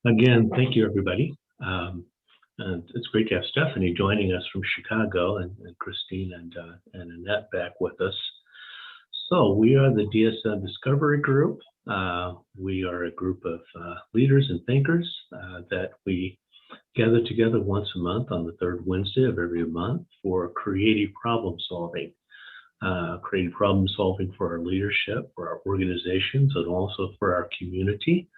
Again, thank you, everybody. And it's great to have Stephanie joining us from Chicago and Christine and Annette back with us. So we are the DSM Discovery Group. We are a group of leaders and thinkers that we gather together once a month on the third Wednesday of every month for creative problem solving. Creative problem solving for our leadership, for our organizations, and also for our community.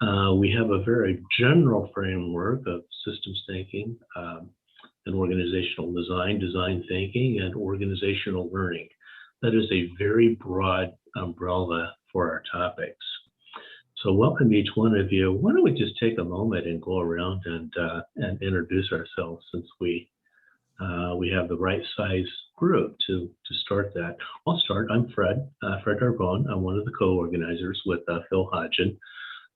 We have a very general framework of systems thinking and organizational design, design thinking, and organizational learning. That is a very broad umbrella for our topics. So welcome each one of you. Why don't we just take a moment and go around and introduce ourselves, since we have the right size group to start that. I'll start. I'm Fred Arbone. I'm one of the co-organizers with Phil Hodgen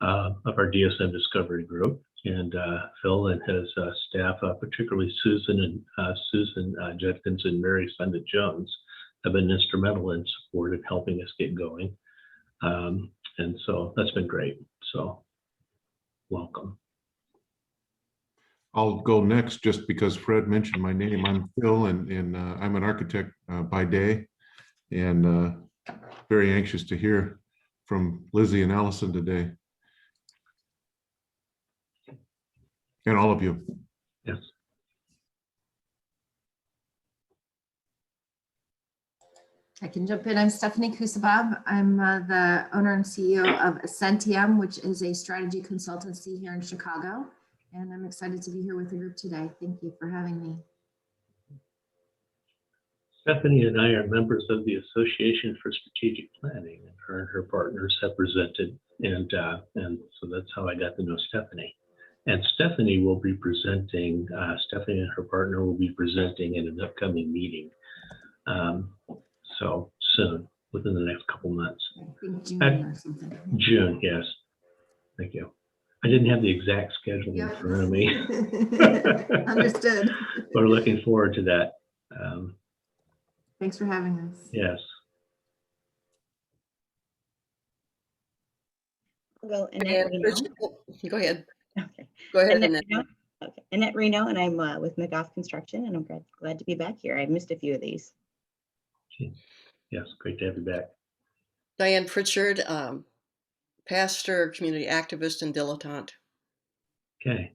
of our DSM Discovery Group, and Phil and his staff, particularly Susan Judkins and Mary Sundit Jones, have been instrumental in support of helping us get going. And so that's been great. So welcome. I'll go next just because Fred mentioned my name. I'm Phil, and I'm an architect by day, and very anxious to hear from Lizzie and Allison today. And all of you. Yes. I can jump in. I'm Stephanie Kusabab. I'm the owner and CEO of Ascentium, which is a strategy consultancy here in Chicago. And I'm excited to be here with the group today. Thank you for having me. Stephanie and I are members of the Association for Strategic Planning, and her partners have presented, and so that's how I got to know Stephanie. And Stephanie will be presenting, Stephanie and her partner will be presenting in an upcoming meeting. So soon, within the next couple months. I think June or something. June, yes. Thank you. I didn't have the exact schedule in front of me. Understood. We're looking forward to that. Thanks for having us. Yes. Well, Annette Reno. Go ahead. Okay. Go ahead, Annette Annette. Reno. Okay. Annette Reno, and I'm with McGough Construction, and I'm glad to be back here. I missed a few of these. Yes, great to have you back. Diane Pritchard, pastor, community activist, and dilettante. Okay.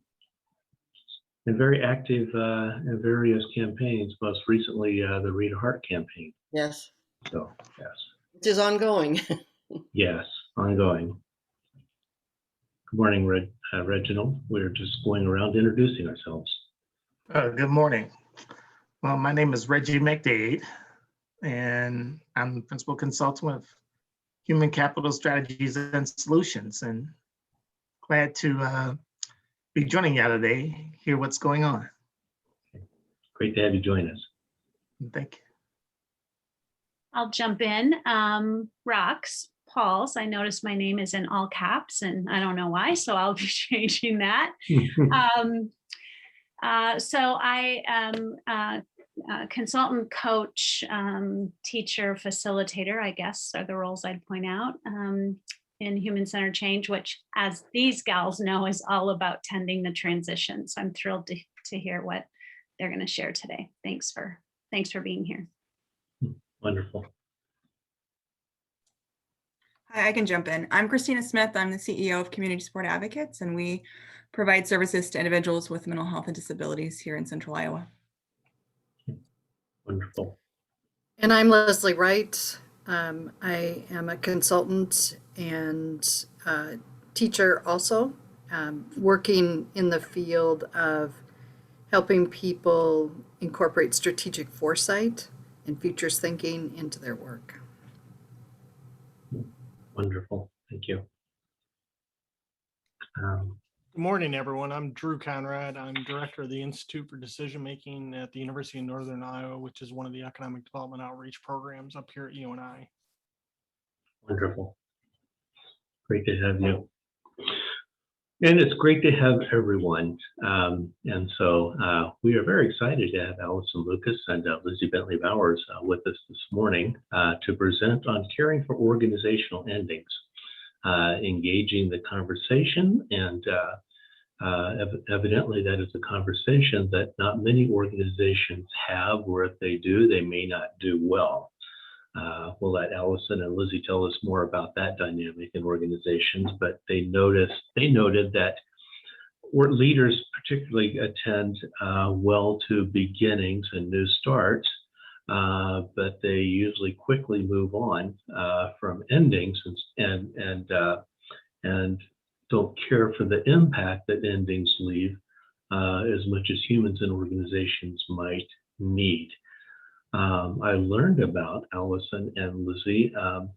And very active in various campaigns, most recently the Rita Hart campaign. Yes. So, yes. Which is ongoing. Yes, ongoing. Good morning, Reginald. We're just going around introducing ourselves. Good morning. Well, my name is Reggie McDade, and I'm the principal consultant with Human Capital Strategies and Solutions, and glad to be joining you today, hear what's going on. Great to have you join us. Thank you. I'll jump in. Rox Pauls. I noticed my name is in all caps, and I don't know why, so I'll be changing that. So I am a consultant, coach, teacher, facilitator, I guess, are the roles I'd point out in human-centered change, which, as these gals know, is all about tending the transition. So I'm thrilled to hear what they're going to share today. Thanks for being here. Wonderful. Hi, I can jump in. I'm Christina Smith. I'm the CEO of Community Support Advocates, and we provide services to individuals with mental health and disabilities here in Central Iowa. Wonderful. And I'm Leslie Wright. I am a consultant and teacher also, working in the field of helping people incorporate strategic foresight and futures thinking into their work. Wonderful. Thank you. Good morning, everyone. I'm Drew Conrad. I'm director of the Institute for Decision Making at the University of Northern Iowa, which is one of the economic development outreach programs up here at UNI. Wonderful. Great to have you. And it's great to have everyone. And so we are very excited to have Allison Lucas and Lizzie Bentley Bowers with us this morning to present on caring for organizational endings, engaging the conversation and Evidently, that is a conversation that not many organizations have, or if they do, they may not do well. We'll let Allison and Lizzie tell us more about that dynamic in organizations, but they noted that leaders particularly attend well to beginnings and new starts, but they usually quickly move on from endings and don't care for the impact that endings leave as much as humans and organizations might need. I learned about Allison and Lizzie.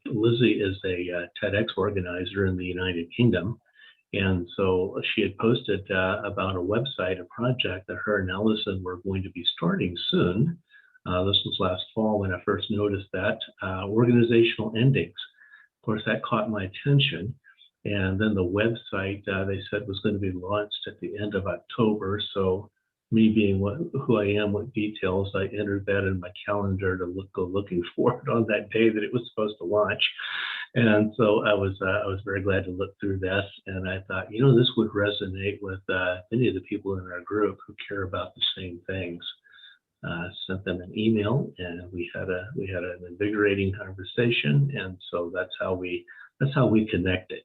Lizzie is a TEDx organizer in the United Kingdom. And so she had posted about a website, a project that her and Allison were going to be starting soon. This was last fall when I first noticed that, organizational endings. Of course, that caught my attention. And then the website, they said, was going to be launched at the end of October. So me being who I am with details, I entered that in my calendar to go looking for it on that day that it was supposed to launch. And so I was very glad to look through this, and I thought, this would resonate with many of the people in our group who care about the same things. Sent them an email, and we had an invigorating conversation, and so that's how we connected.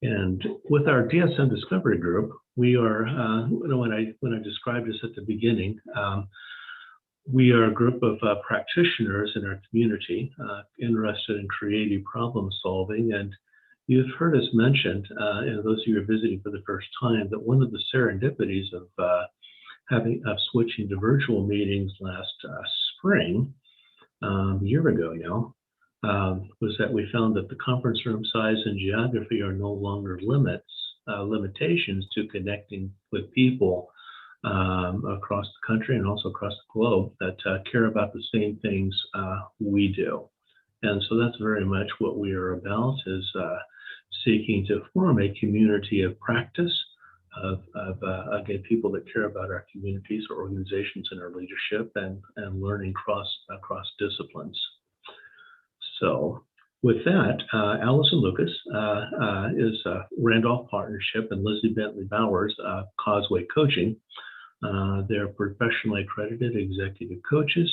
And with our DSM Discovery Group, we are, when I described this at the beginning, we are a group of practitioners in our community interested in creative problem solving. And you've heard us mentioned, and those of you who are visiting for the first time, that one of the serendipities of switching to virtual meetings last spring, a year ago now, was that we found that the conference room size and geography are no longer limitations to connecting with people across the country and also across the globe that care about the same things we do. And so that's very much what we are about, is seeking to form a community of practice of again, people that care about our communities or organizations and our leadership, and learning across disciplines. So with that, Allison Lucas is Randolph Partnership and Lizzie Bentley Bowers, Causeway Coaching. They're professionally accredited executive coaches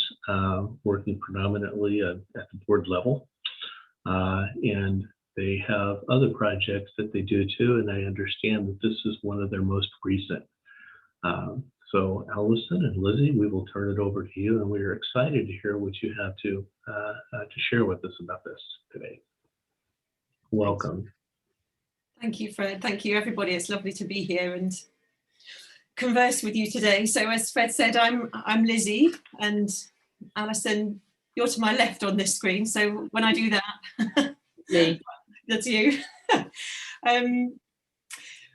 working predominantly at the board level. And they have other projects that they do too, and I understand that this is one of their most recent. So Allison and Lizzie, we will turn it over to you, and we are excited to hear what you have to share with us about this today. Welcome. Thank you, Fred. Thank you, everybody. It's lovely to be here and converse with you today. So as Fred said, I'm Lizzie, and Allison, you're to my left on this screen. So when I do that, that's you.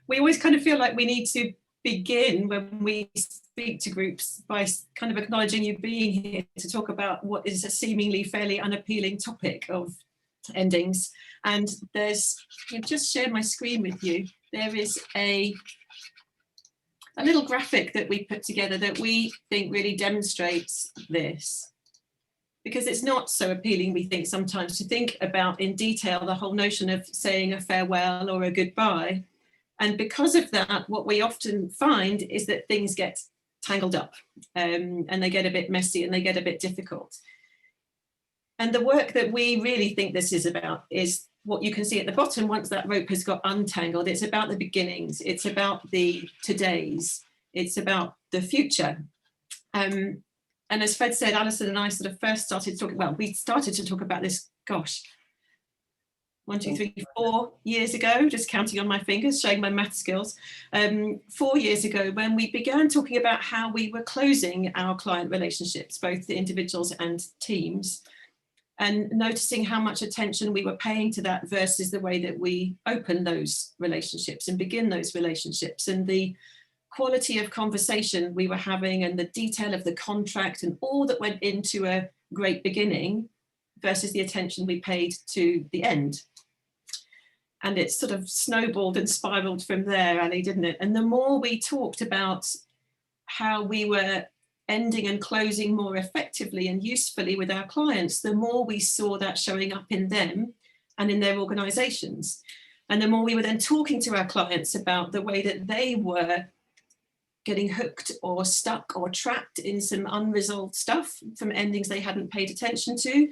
We always kind of feel like we need to begin when we speak to groups by kind of acknowledging you being here to talk about what is a seemingly fairly unappealing topic of endings. And I've just shared my screen with you. There is a little graphic that we put together that we think really demonstrates this, because it's not so appealing, we think, sometimes to think about in detail the whole notion of saying a farewell or a goodbye. And because of that, what we often find is that things get tangled up and they get a bit messy and they get a bit difficult. And the work that we really think this is about is what you can see at the bottom. Once that rope has got untangled, it's about the beginnings, it's about the todays, it's about the future. And as Fred said, Allison and I sort of first started talking, well, we started to talk about this, gosh, 1, 2, 3, 4 years ago, just counting on my fingers, showing my math skills. 4 years ago, when we began talking about how we were closing our client relationships, both the individuals and teams, and noticing how much attention we were paying to that versus the way that we open those relationships and begin those relationships, and the quality of conversation we were having and the detail of the contract and all that went into a great beginning versus the attention we paid to the end. And it sort of snowballed and spiraled from there, Ali, didn't it? And the more we talked about how we were ending and closing more effectively and usefully with our clients, the more we saw that showing up in them and in their organizations. And the more we were then talking to our clients about the way that they were getting hooked or stuck or trapped in some unresolved stuff from endings they hadn't paid attention to,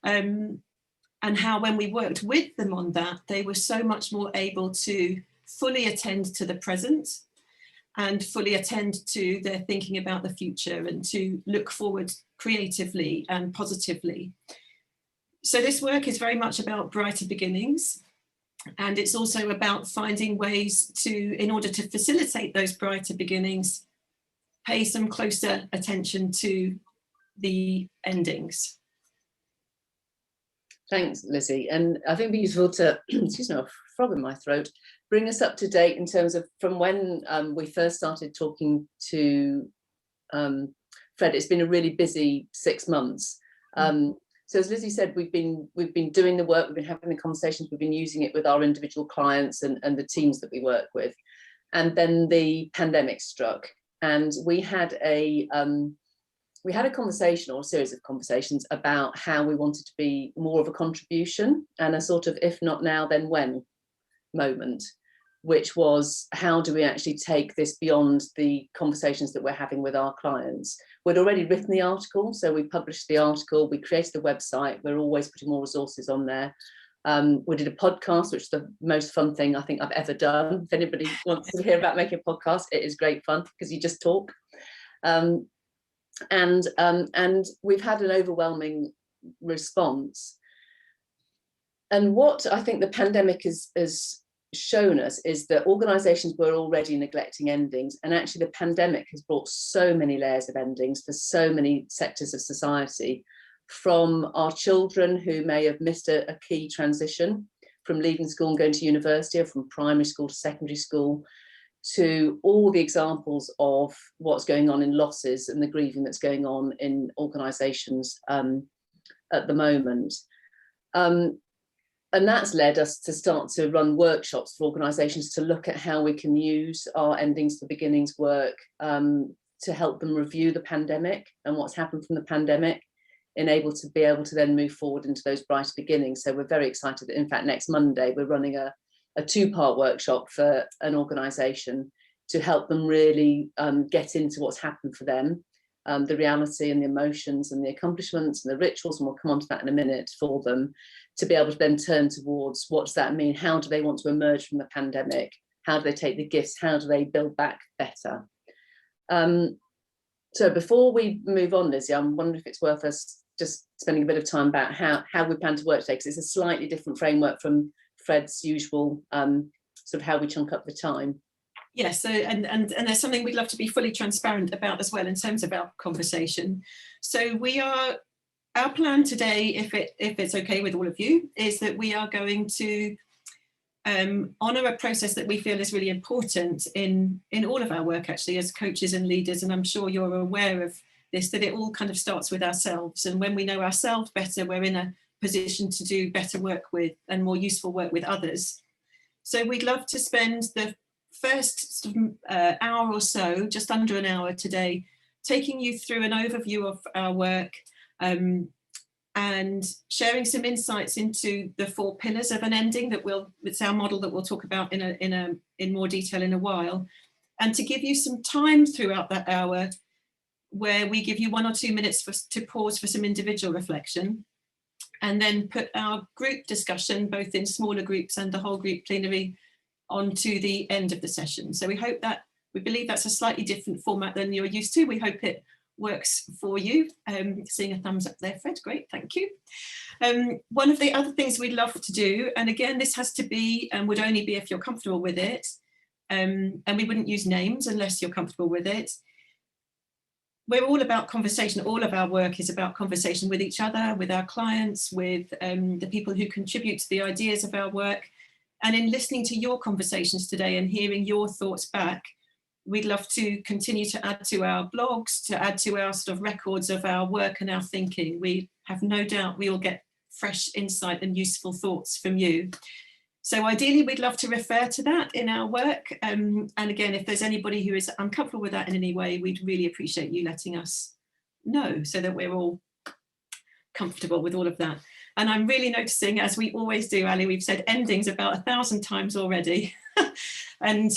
and how when we worked with them on that, they were so much more able to fully attend to the present and fully attend to their thinking about the future and to look forward creatively and positively. So this work is very much about brighter beginnings. And it's also about finding ways to, in order to facilitate those brighter beginnings, pay some closer attention to the endings. Thanks, Lizzie. And I think it'd be useful to, excuse me, a frog in my throat, bring us up to date in terms of from when we first started talking to Fred. It's been a really busy 6 months. So as Lizzie said, we've been doing the work, we've been having the conversations, we've been using it with our individual clients and the teams that we work with. And then the pandemic struck, and we had a conversation, or a series of conversations, about how we wanted to be more of a contribution and a sort of if not now then when moment, which was how do we actually take this beyond the conversations that we're having with our clients. We'd already written the article, so we published the article, we created the website, we're always putting more resources on there. We did a podcast, which is the most fun thing I think I've ever done. If anybody wants to hear about making a podcast, it is great fun because you just talk. And we've had an overwhelming response. And what I think the pandemic has shown us is that organisations were already neglecting endings, and actually the pandemic has brought so many layers of endings for so many sectors of society, from our children who may have missed a key transition from leaving school and going to university, or from primary school to secondary school, to all the examples of what's going on in losses and the grieving that's going on in organisations at the moment. And that's led us to start to run workshops for organisations to look at how we can use our endings to beginnings work to help them review the pandemic and what's happened from the pandemic, and able to then move forward into those brighter beginnings. So we're very excited that, in fact, next Monday, we're running a 2-part workshop for an organisation to help them really get into what's happened for them, the reality and the emotions and the accomplishments and the rituals, and we'll come on to that in a minute, for them to be able to then turn towards what does that mean? How do they want to emerge from the pandemic? How do they take the gifts? How do they build back better? So before we move on, Lizzie, I'm wondering if it's worth us just spending a bit of time about how we plan to work today, because it's a slightly different framework from Fred's usual sort of how we chunk up the time. Yes, so and there's something we'd love to be fully transparent about as well in terms of our conversation. So our plan today, if it's okay with all of you, is that we are going to honour a process that we feel is really important in all of our work, actually, as coaches and leaders. And I'm sure you're aware of this, that it all kind of starts with ourselves. And when we know ourselves better, we're in a position to do better work with and more useful work with others. So we'd love to spend the first hour or so, just under an hour today, taking you through an overview of our work, and sharing some insights into the 4 pillars of an ending it's our model that we'll talk about in more detail in a while, and to give you some time throughout that hour where we give you 1 or 2 minutes to pause for some individual reflection, and then put our group discussion, both in smaller groups and the whole group plenary, onto the end of the session. So we believe that's a slightly different format than you're used to. We hope it works for you. Seeing a thumbs up there, Fred, great, thank you. One of the other things we'd love to do, and again, this has to be and would only be if you're comfortable with it, and we wouldn't use names unless you're comfortable with it. We're all about conversation. All of our work is about conversation with each other, with our clients, with the people who contribute to the ideas of our work. And in listening to your conversations today and hearing your thoughts back, we'd love to continue to add to our blogs, to add to our sort of records of our work and our thinking. We have no doubt we will get fresh insight and useful thoughts from you. So ideally, we'd love to refer to that in our work. And again, if there's anybody who is uncomfortable with that in any way, we'd really appreciate you letting us know so that we're all comfortable with all of that. And I'm really noticing, as we always do, Ali, we've said endings about 1,000 times already. And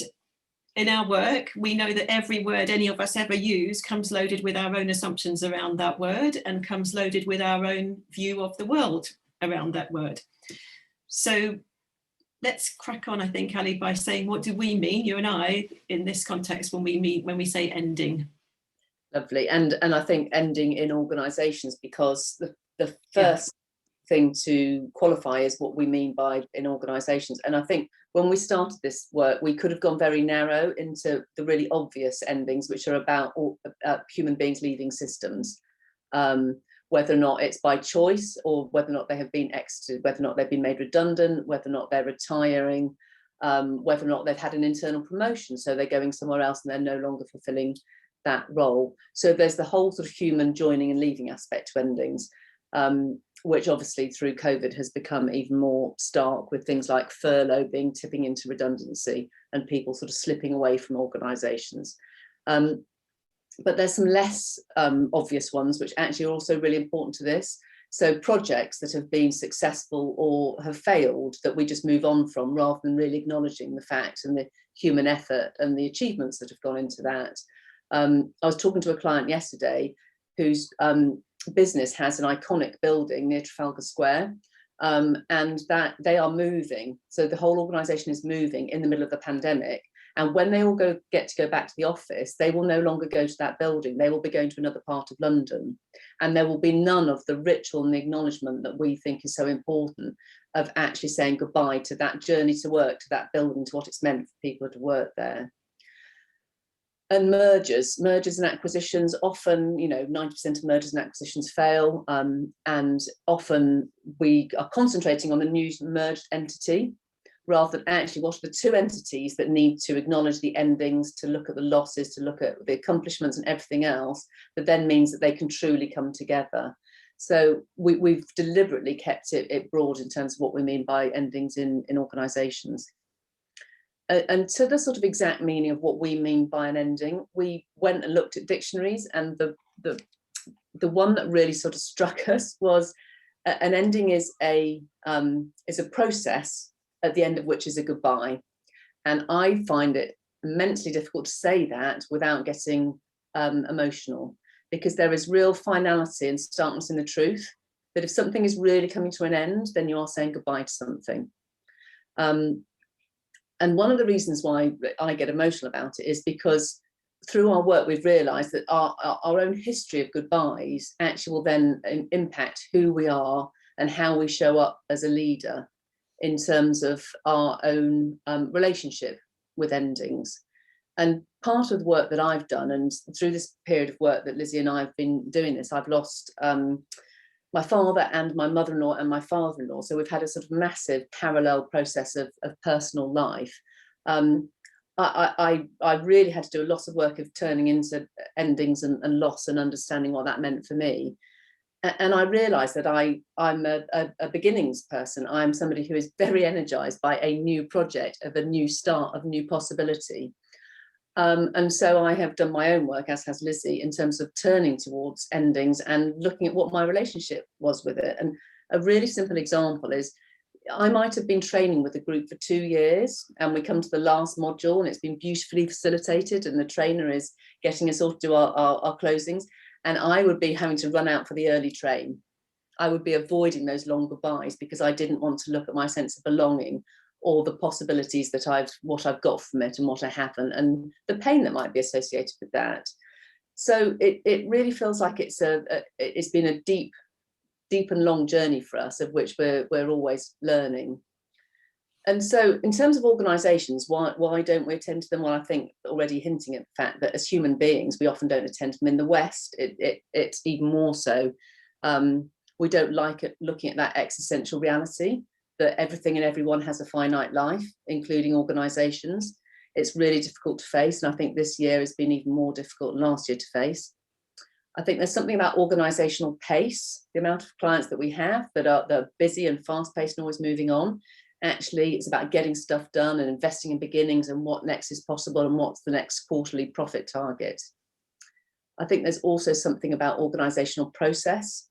in our work, we know that every word any of us ever use comes loaded with our own assumptions around that word and comes loaded with our own view of the world around that word. So let's crack on, I think, Ali, by saying, what do we mean, you and I, in this context when we say ending? Lovely. And I think ending in organisations, because the first thing to qualify is what we mean by in organisations. And I think when we started this work, we could have gone very narrow into the really obvious endings, which are about human beings leaving systems, whether or not it's by choice or whether or not they have been exited, whether or not they've been made redundant, whether or not they're retiring, whether or not they've had an internal promotion, so they're going somewhere else and they're no longer fulfilling that role. So there's the whole sort of human joining and leaving aspect to endings, which obviously through COVID has become even more stark, with things like furlough tipping into redundancy and people sort of slipping away from organisations. But there's some less obvious ones, which actually are also really important to this. So projects that have been successful or have failed that we just move on from, rather than really acknowledging the fact and the human effort and the achievements that have gone into that. I was talking to a client yesterday whose business has an iconic building near Trafalgar Square, and that they are moving. So the whole organisation is moving in the middle of the pandemic. And when they all get to go back to the office, they will no longer go to that building. They will be going to another part of London. And there will be none of the ritual and the acknowledgement that we think is so important of actually saying goodbye to that journey to work, to that building, to what it's meant for people to work there. And mergers and acquisitions, often, 90% of mergers and acquisitions fail. And often we are concentrating on the new merged entity, rather than actually what are the two entities that need to acknowledge the endings, to look at the losses, to look at the accomplishments and everything else, that then means that they can truly come together. So we've deliberately kept it broad in terms of what we mean by endings in organisations. And to the sort of exact meaning of what we mean by an ending, we went and looked at dictionaries, and the one that really sort of struck us was an ending is a process at the end of which is a goodbye. And I find it immensely difficult to say that without getting emotional, because there is real finality and starkness in the truth, that if something is really coming to an end, then you are saying goodbye to something. And one of the reasons why I get emotional about it is because through our work, we've realised that our own history of goodbyes actually will then impact who we are and how we show up as a leader in terms of our own relationship with endings. And part of the work that I've done, and through this period of work that Lizzie and I have been doing this, I've lost my father and my mother-in-law and my father-in-law. So we've had a sort of massive parallel process of personal life. I really had to do a lot of work of turning into endings and loss and understanding what that meant for me. And I realised that I'm a beginnings person. I'm somebody who is very energised by a new project, of a new start, of new possibility. And so I have done my own work, as has Lizzie, in terms of turning towards endings and looking at what my relationship was with it. And a really simple example is, I might have been training with a group for 2 years, and we come to the last module and it's been beautifully facilitated, and the trainer is getting us all to do our closings. And I would be having to run out for the early train. I would be avoiding those long goodbyes because I didn't want to look at my sense of belonging, or the possibilities that what I've got from it and what I haven't, and the pain that might be associated with that. So it really feels like it's been a deep and long journey for us, of which we're always learning. And so in terms of organisations, why don't we attend to them? Well, I think already hinting at the fact that as human beings, we often don't attend to them. In the West, it's even more so. We don't like it looking at that existential reality, that everything and everyone has a finite life, including organisations. It's really difficult to face. And I think this year has been even more difficult than last year to face. I think there's something about organisational pace, the amount of clients that we have that are busy and fast-paced and always moving on. Actually, it's about getting stuff done and investing in beginnings and what next is possible and what's the next quarterly profit target. I think there's also something about organisational process.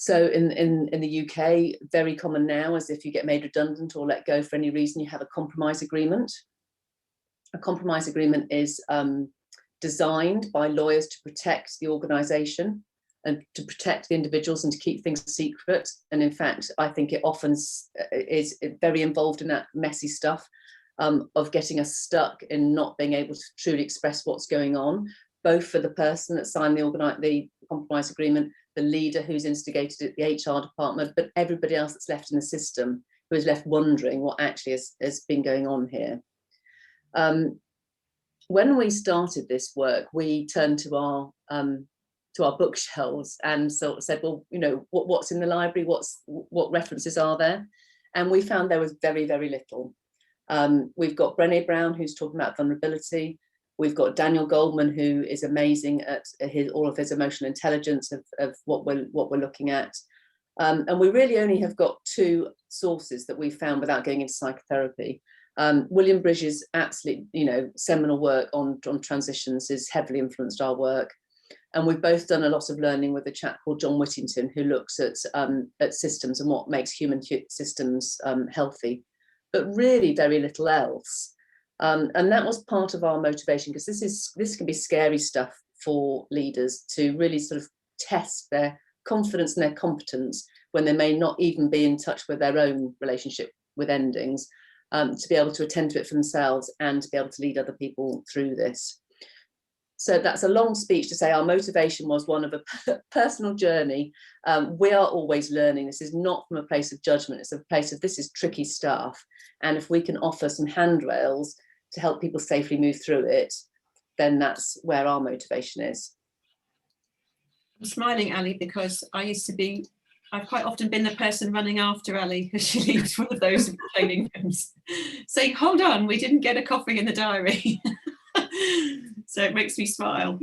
So in the UK, very common now is if you get made redundant or let go for any reason, you have a compromise agreement. A compromise agreement is designed by lawyers to protect the organisation and to protect the individuals and to keep things secret. And in fact, I think it often is very involved in that messy stuff of getting us stuck in not being able to truly express what's going on, both for the person that signed the compromise agreement, the leader who's instigated it, the HR department, but everybody else that's left in the system who is left wondering what actually has been going on here. When we started this work, we turned to our bookshelves and sort of said, well, you know, what's in the library? What references are there? And we found there was very, very little. We've got Brené Brown, who's talking about vulnerability. We've got Daniel Goldman, who is amazing at all of his emotional intelligence of what we're looking at. And we really only have got two sources that we found without going into psychotherapy. William Bridges' absolute, seminal work on transitions has heavily influenced our work. And we've both done a lot of learning with a chap called John Whittington, who looks at systems and what makes human systems healthy, but really very little else. And that was part of our motivation, because this can be scary stuff for leaders to really sort of test their confidence and their competence when they may not even be in touch with their own relationship with endings, to be able to attend to it for themselves and to be able to lead other people through this. So that's a long speech to say our motivation was one of a personal journey. We are always learning. This is not from a place of judgment. It's a place of this is tricky stuff. And if we can offer some handrails to help people safely move through it, then that's where our motivation is. I'm smiling, Ali, because I've quite often been the person running after Ali as she leaves one of those training rooms, saying, hold on, we didn't get a coffee in the diary. So it makes me smile.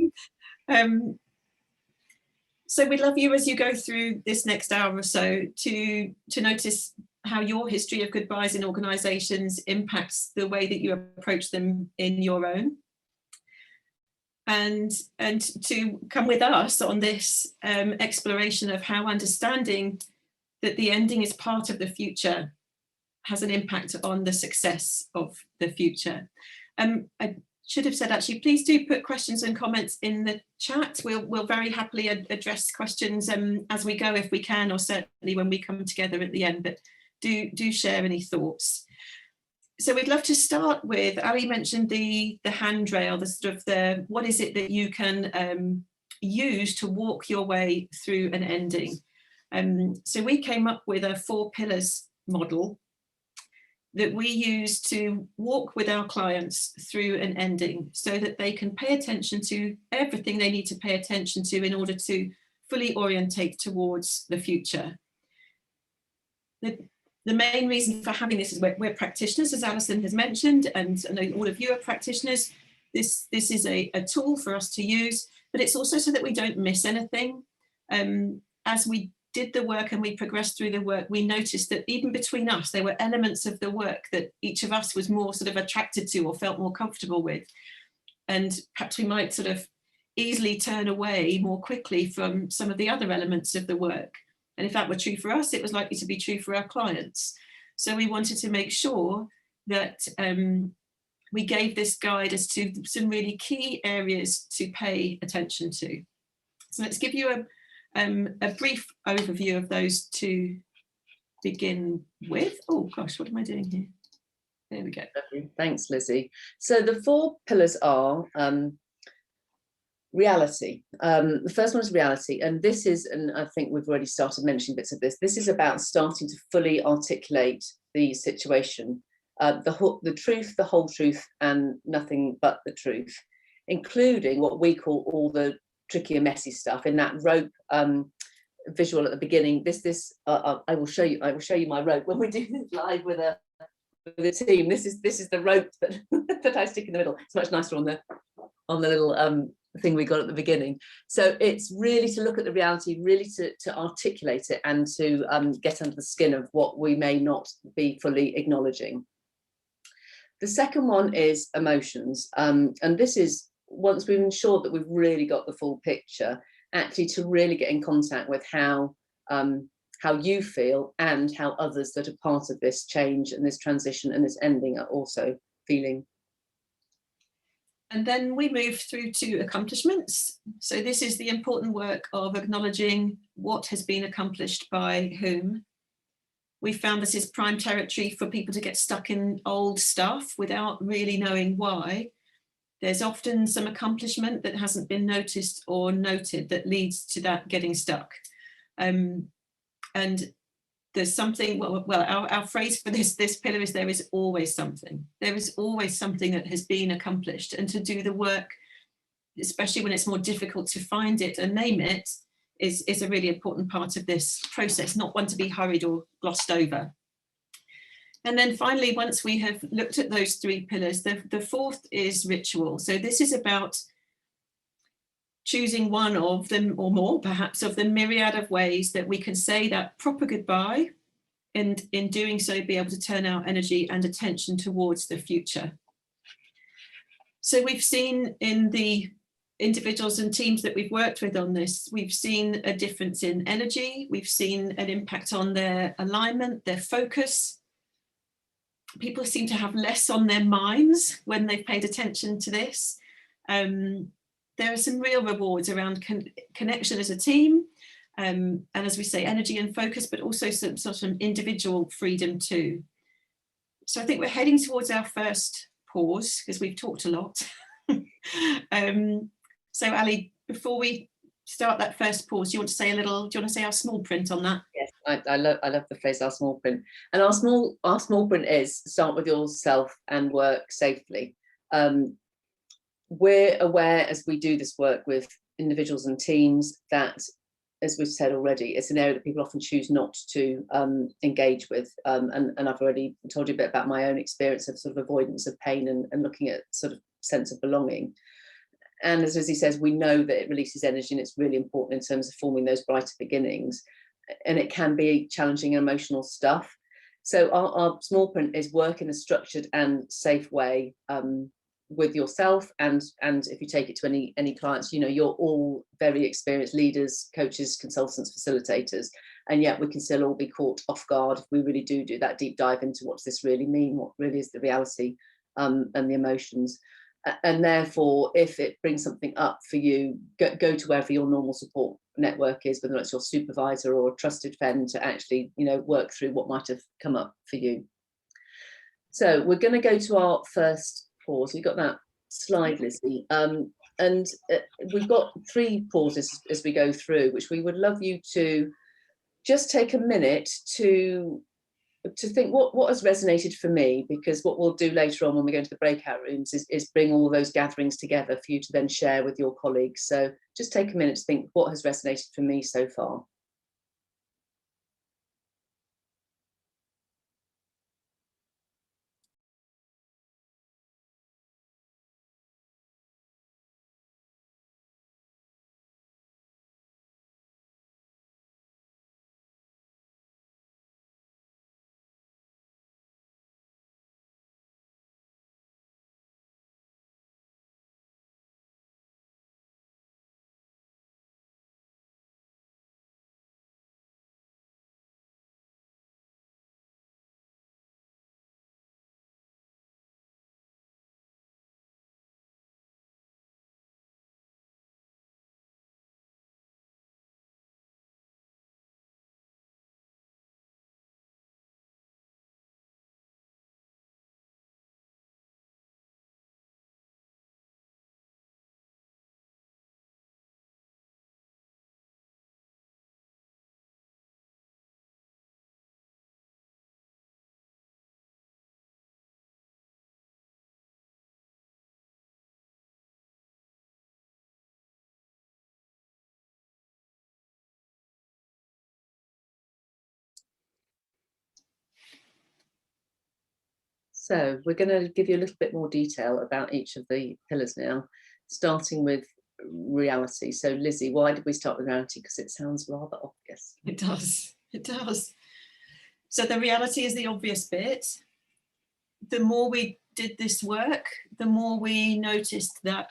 So we'd love you, as you go through this next hour or so, to notice how your history of goodbyes in organisations impacts the way that you approach them in your own. And to come with us on this exploration of how understanding that the ending is part of the future has an impact on the success of the future. I should have said, actually, please do put questions and comments in the chat. We'll very happily address questions as we go if we can, or certainly when we come together at the end, but do share any thoughts. So we'd love to start with, Ali mentioned the handrail, the sort of what is it that you can use to walk your way through an ending. So we came up with a 4 pillars model that we use to walk with our clients through an ending so that they can pay attention to everything they need to pay attention to in order to fully orientate towards the future. The main reason for having this is we're practitioners, as Alison has mentioned, and I know all of you are practitioners. This is a tool for us to use, but it's also so that we don't miss anything. As we did the work and we progressed through the work, we noticed that even between us, there were elements of the work that each of us was more sort of attracted to or felt more comfortable with. And perhaps we might sort of easily turn away more quickly from some of the other elements of the work. And if that were true for us, it was likely to be true for our clients. So we wanted to make sure that we gave this guide as to some really key areas to pay attention to. So let's give you a brief overview of those to begin with. Oh gosh, what am I doing here? There we go. Thanks, Lizzie. So the 4 pillars are reality. The first one is reality, and this is, and I think we've already started mentioning bits of this, this is about starting to fully articulate the situation, the truth, the whole truth, and nothing but the truth, including what we call all the tricky and messy stuff in that rope visual at the beginning. I will show you my rope when we do this live with a team. This is the rope that that I stick in the middle. It's much nicer on the little thing we got at the beginning. So it's really to look at the reality, really to articulate it, and to get under the skin of what we may not be fully acknowledging. The second one is emotions, and this is, once we've ensured that we've really got the full picture, actually to really get in contact with how how you feel and how others that are part of this change and this transition and this ending are also feeling. And then we move through to accomplishments. So this is the important work of acknowledging what has been accomplished by whom. We found this is prime territory for people to get stuck in old stuff without really knowing why. There's often some accomplishment that hasn't been noticed or noted that leads to that getting stuck. And there's something, well, our phrase for this pillar is there is always something. There is always something that has been accomplished, and to do the work, especially when it's more difficult to find it and name it, is a really important part of this process, not one to be hurried or glossed over. And then finally, once we have looked at those three pillars, the fourth is ritual. So this is about choosing one of them, or more perhaps, of the myriad of ways that we can say that proper goodbye, and in doing so be able to turn our energy and attention towards the future. So we've seen in the individuals and teams that we've worked with on this, we've seen a difference in energy, we've seen an impact on their alignment, their focus. People seem to have less on their minds when they've paid attention to this. There are some real rewards around connection as a team, and as we say, energy and focus, but also some sort of individual freedom too. So I think we're heading towards our first pause because we've talked a lot. So Ali, before we start that first pause, do you want to say our small print on that? Yes, I love the phrase our small print. And our small print is start with yourself and work safely. We're aware as we do this work with individuals and teams that, as we've said already, it's an area that people often choose not to engage with. And I've already told you a bit about my own experience of sort of avoidance of pain and looking at sort of sense of belonging. And as Lizzie says, we know that it releases energy, and it's really important in terms of forming those brighter beginnings. And it can be challenging and emotional stuff. So our small print is work in a structured and safe way with yourself, and if you take it to any clients, you know, you're all very experienced leaders, coaches, consultants, facilitators, and yet we can still all be caught off guard if we really do that deep dive into what does this really mean, what really is the reality and the emotions. And therefore, if it brings something up for you, go to wherever your normal support network is, whether it's your supervisor or a trusted friend, to actually, you know, work through what might have come up for you. So we're going to go to our first pause. We've got that slide, Lizzie, and we've got 3 pauses as we go through, which we would love you to just take a minute to think what has resonated for me, because what we'll do later on when we go into the breakout rooms is bring all those gatherings together for you to then share with your colleagues. So just take a minute to think what has resonated for me so far. So we're going to give you a little bit more detail about each of the pillars now, starting with reality. So Lizzie, why did we start with reality? Because it sounds rather obvious. It does. It does. So the reality is the obvious bit. The more we did this work, the more we noticed that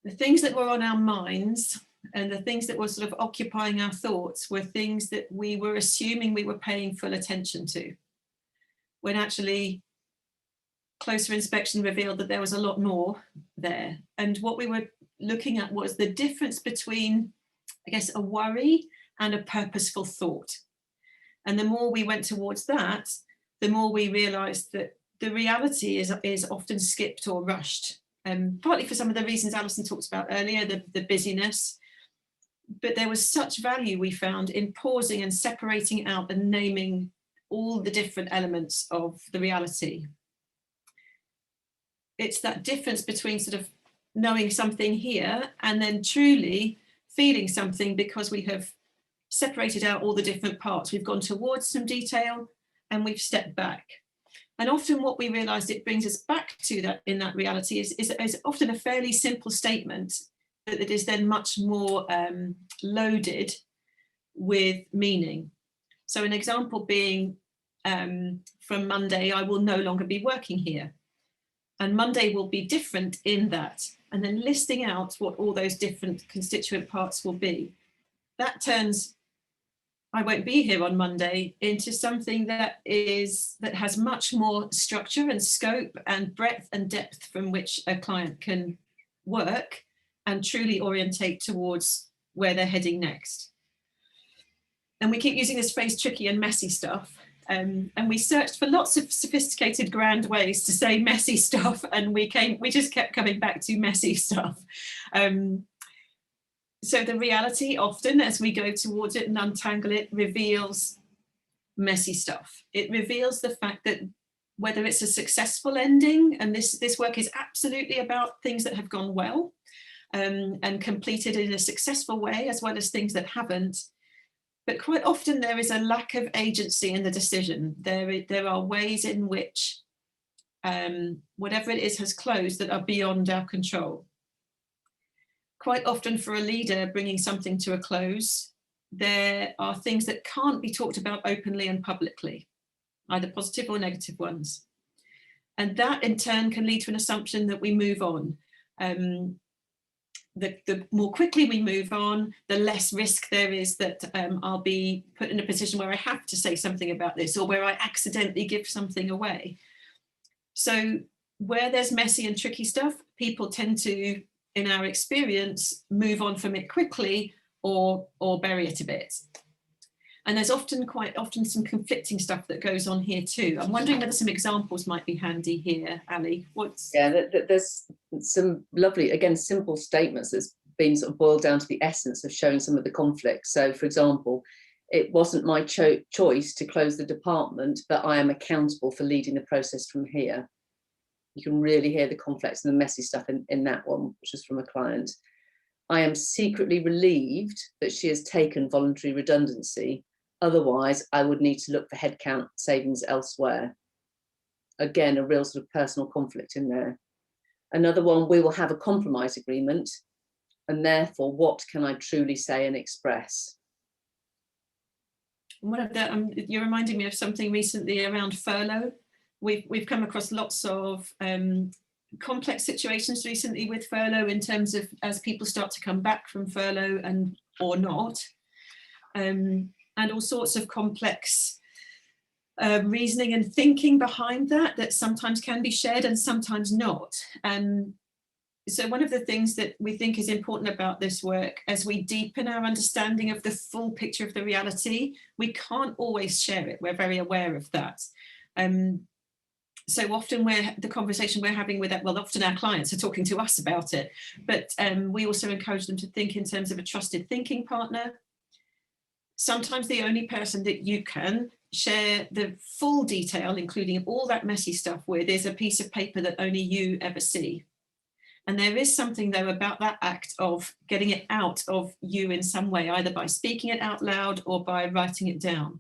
the things that were on our minds And the things that were sort of occupying our thoughts were things that we were assuming we were paying full attention to, when actually closer inspection revealed that there was a lot more there. And what we were looking at was the difference between, I guess, a worry and a purposeful thought. And the more we went towards that, the more we realized that the reality is often skipped or rushed, partly for some of the reasons Alison talked about earlier, the busyness. But there was such value we found in pausing and separating out and naming all the different elements of the reality. It's that difference between sort of knowing something here and then truly feeling something, because we have separated out all the different parts. We've gone towards some detail and we've stepped back. And often what we realized it brings us back to that in that reality is often a fairly simple statement that is then much more loaded with meaning. So an example being from Monday, I will no longer be working here. And Monday will be different in that. And then listing out what all those different constituent parts will be. That turns I won't be here on Monday into something that has much more structure and scope and breadth and depth from which a client can work and truly orientate towards where they're heading next. And we keep using this phrase tricky and messy stuff. And we searched for lots of sophisticated, grand ways to say messy stuff, and we just kept coming back to messy stuff. So the reality often, as we go towards it and untangle it, reveals messy stuff. It reveals the fact that whether it's a successful ending, and this work is absolutely about things that have gone well and completed in a successful way, as well as things that haven't. But quite often there is a lack of agency in the decision. There are ways in which whatever it is has closed that are beyond our control. Quite often for a leader bringing something to a close, there are things that can't be talked about openly and publicly, either positive or negative ones. And that in turn can lead to an assumption that we move on. The more quickly we move on, the less risk there is that I'll be put in a position where I have to say something about this, or where I accidentally give something away. So where there's messy and tricky stuff, people tend to, in our experience, move on from it quickly or bury it a bit. And there's quite often some conflicting stuff that goes on here too. I'm wondering whether some examples might be handy here, Ali. Yeah, there's some lovely, again, simple statements that's been sort of boiled down to the essence of showing some of the conflict. So for example, it wasn't my choice to close the department, but I am accountable for leading the process from here. You can really hear the complex and the messy stuff in that one, which is from a client. I am secretly relieved that she has taken voluntary redundancy. Otherwise, I would need to look for headcount savings elsewhere. Again, a real sort of personal conflict in there. Another one, we will have a compromise agreement, and therefore, what can I truly say and express? One of the, you're reminding me of something recently around furlough. We've come across lots of complex situations recently with furlough, in terms of as people start to come back from furlough and or not, and all sorts of complex reasoning and thinking behind that sometimes can be shared and sometimes not. So one of the things that we think is important about this work, as we deepen our understanding of the full picture of the reality, we can't always share it. We're very aware of that. So often the conversation we're having with that, well, often our clients are talking to us about it, but we also encourage them to think in terms of a trusted thinking partner. Sometimes the only person that you can share the full detail, including all that messy stuff with, is a piece of paper that only you ever see. And there is something though about that act of getting it out of you in some way, either by speaking it out loud or by writing it down.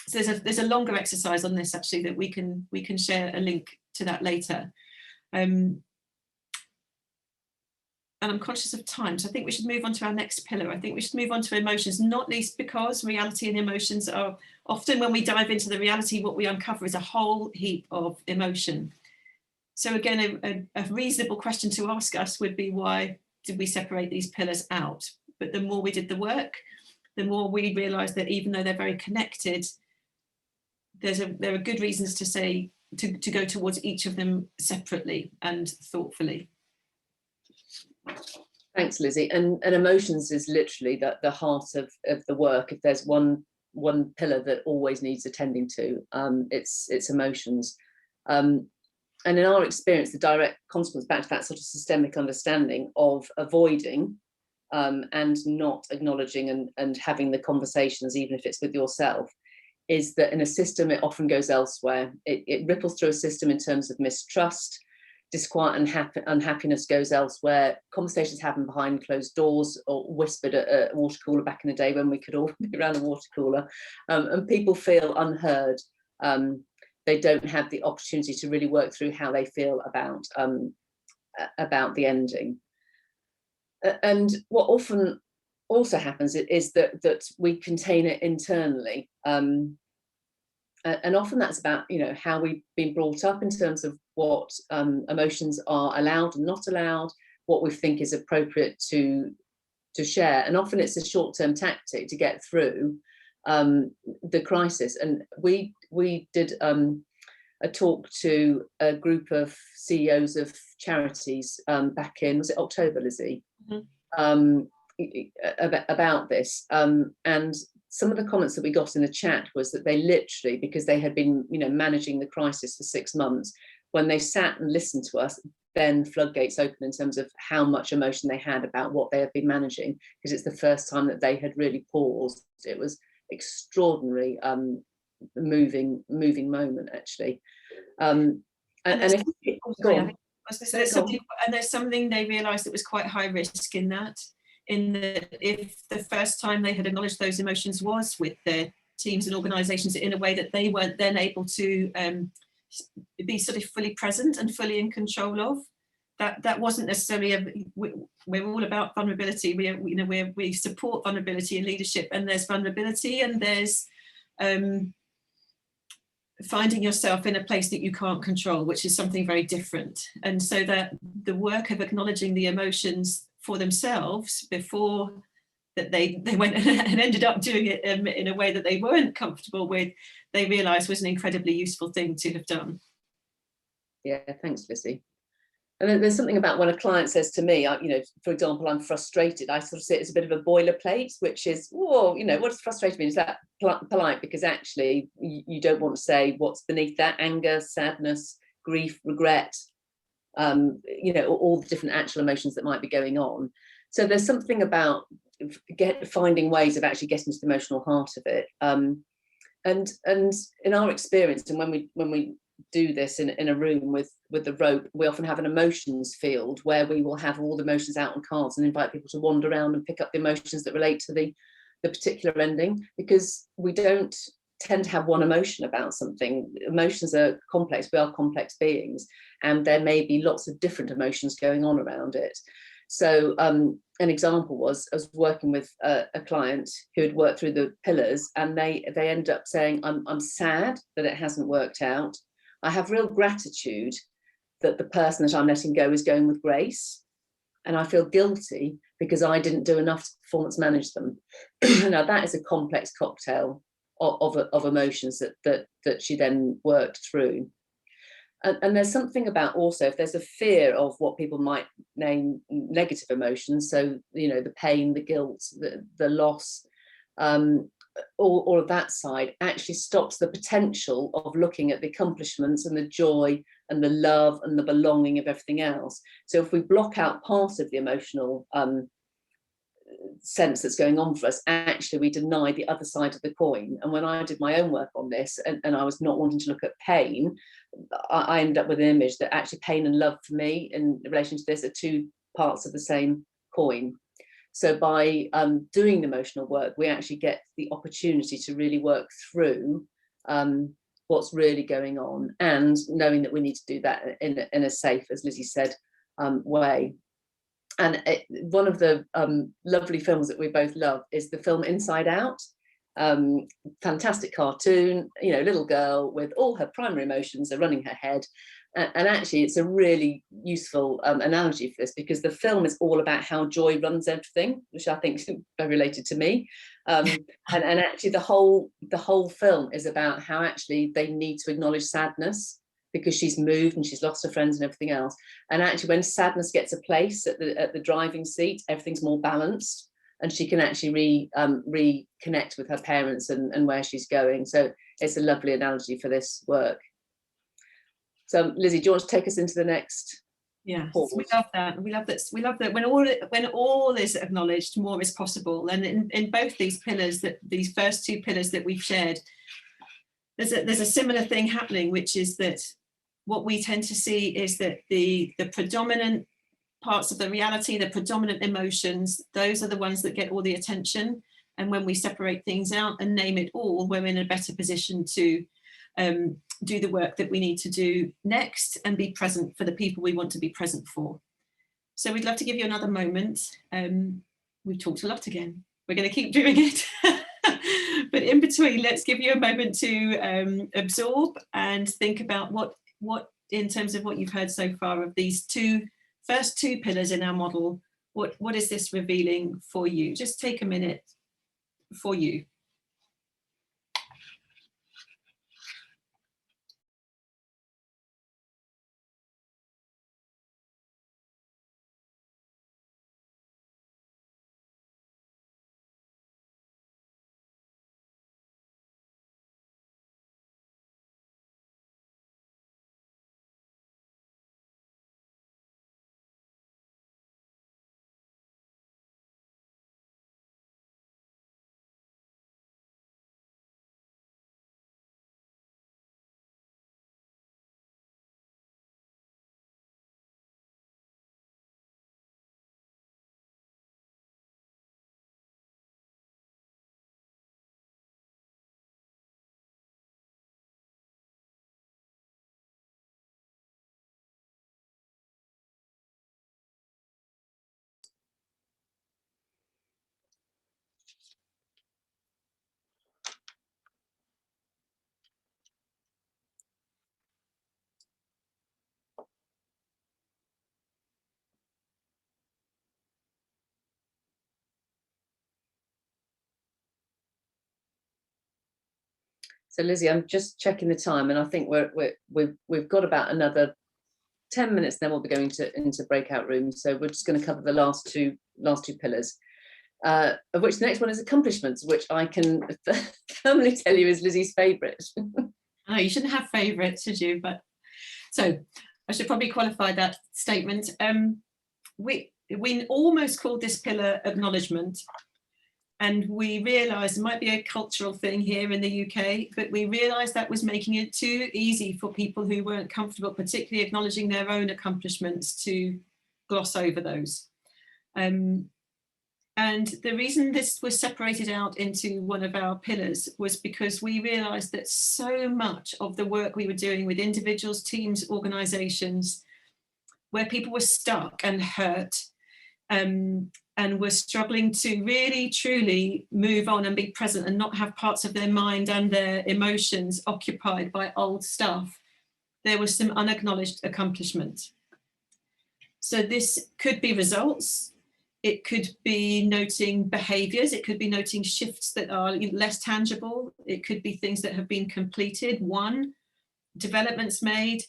So there's a longer exercise on this actually that we can share a link to that later. And I'm conscious of time, so I think we should move on to our next pillar. I think we should move on to emotions, not least because reality and emotions are often, when we dive into the reality, what we uncover is a whole heap of emotion. So again, a reasonable question to ask us would be, why did we separate these pillars out. But the more we did the work, the more we realized that even though they're very connected, there are good reasons to say, to go towards each of them separately and thoughtfully. Thanks, Lizzie. And emotions is literally the heart of the work. If there's one pillar that always needs attending to, it's emotions. And in our experience, the direct consequence back to that sort of systemic understanding of avoiding and not acknowledging and having the conversations, even if it's with yourself, is that in a system, it often goes elsewhere. It ripples through a system in terms of mistrust, disquiet and unhappiness goes elsewhere. Conversations happen behind closed doors or whispered at a water cooler back in the day when we could all be around a water cooler, and people feel unheard. They don't have the opportunity to really work through how they feel about the ending. And what often also happens is that we contain it internally. And often that's about, how we've been brought up in terms of what emotions are allowed and not allowed, what we think is appropriate to share. And often it's a short-term tactic to get through the crisis. And we did a talk to a group of CEOs of charities back in, was it October, Lizzie? Mm-hmm. About this. And some of the comments that we got in the chat was that they literally, because they had been, managing the crisis for 6 months, when they sat and listened to us, then floodgates opened in terms of how much emotion they had about what they had been managing, because it's the first time that they had really paused. It was extraordinary, moving moment, actually. And there's something they realised that was quite high risk in that if the first time they had acknowledged those emotions was with their teams and organisations in a way that they weren't then able to be sort of fully present and fully in control of, that wasn't necessarily we're all about vulnerability. We support vulnerability in leadership, and there's vulnerability and there's finding yourself in a place that you can't control, which is something very different. And so that the work of acknowledging the emotions for themselves before that they went and ended up doing it in a way that they weren't comfortable with, they realised was an incredibly useful thing to have done. Yeah, thanks, Lizzie. And then there's something about when a client says to me, for example, I'm frustrated, I sort of see it as a bit of a boilerplate, which is, whoa, what does frustrated mean? Is that polite? Because actually you don't want to say what's beneath that: anger, sadness, grief, regret, all the different actual emotions that might be going on. So there's something about finding ways of actually getting to the emotional heart of it. And in our experience, and when we do this in a room with the rope, we often have an emotions field where we will have all the emotions out on cards and invite people to wander around and pick up the emotions that relate to the particular ending, because we don't tend to have one emotion about something. Emotions are complex. We are complex beings, and there may be lots of different emotions going on around it. So an example was, I was working with a client who had worked through the pillars, and they end up saying, I'm sad that it hasn't worked out. I have real gratitude that the person that I'm letting go is going with grace, and I feel guilty because I didn't do enough to performance manage them. Now that is a complex cocktail of emotions that she then worked through. And there's something about also, if there's a fear of what people might name negative emotions, so the pain, the guilt, the loss, all of that side actually stops the potential of looking at the accomplishments and the joy and the love and the belonging of everything else. So if we block out part of the emotional sense that's going on for us, actually we deny the other side of the coin. And when I did my own work on this, and I was not wanting to look at pain, I ended up with an image that actually pain and love for me in relation to this are two parts of the same coin. So by doing the emotional work, we actually get the opportunity to really work through what's really going on, and knowing that we need to do that in a safe, as Lizzie said, way. And one of the lovely films that we both love is the film Inside Out. Fantastic cartoon, little girl with all her primary emotions are running her head. And actually, it's a really useful analogy for this, because the film is all about how joy runs everything, which I think is very related to me. And actually, the whole film is about how actually they need to acknowledge sadness, because she's moved and she's lost her friends and everything else. And actually, when sadness gets a place at the driving seat, everything's more balanced, and she can actually reconnect with her parents and where she's going. So it's a lovely analogy for this work. So Lizzie, do you want to take us into the next? Yeah, pause? we love that. We love that. We love that when all is acknowledged, more is possible. And in both these pillars, these first two pillars that we've shared, there's a similar thing happening, which is that what we tend to see is that the predominant parts of the reality, the predominant emotions, those are the ones that get all the attention. And when we separate things out and name it all, we're in a better position to do the work that we need to do next and be present for the people we want to be present for. So we'd love to give you another moment. We've talked a lot again. We're going to keep doing it. But in between, let's give you a moment to absorb and think about what in terms of what you've heard so far of these first two pillars in our model, what is this revealing for you? Just take a minute for you. So Lizzie, I'm just checking the time, and I think we've got about another 10 minutes, then we'll be going into breakout rooms. So we're just going to cover the last two pillars, of which the next one is accomplishments, which I can firmly tell you is Lizzie's favourite. I know you shouldn't have favourites, should you? But so I should probably qualify that statement. We almost called this pillar acknowledgement. And we realised it might be a cultural thing here in the UK, but we realised that was making it too easy for people who weren't comfortable, particularly acknowledging their own accomplishments, to gloss over those. And the reason this was separated out into one of our pillars was because we realised that so much of the work we were doing with individuals, teams, organisations, where people were stuck and hurt, and were struggling to really, truly move on and be present and not have parts of their mind and their emotions occupied by old stuff, there was some unacknowledged accomplishment. So this could be results. It could be noting behaviours. It could be noting shifts that are less tangible. It could be things that have been completed, developments made.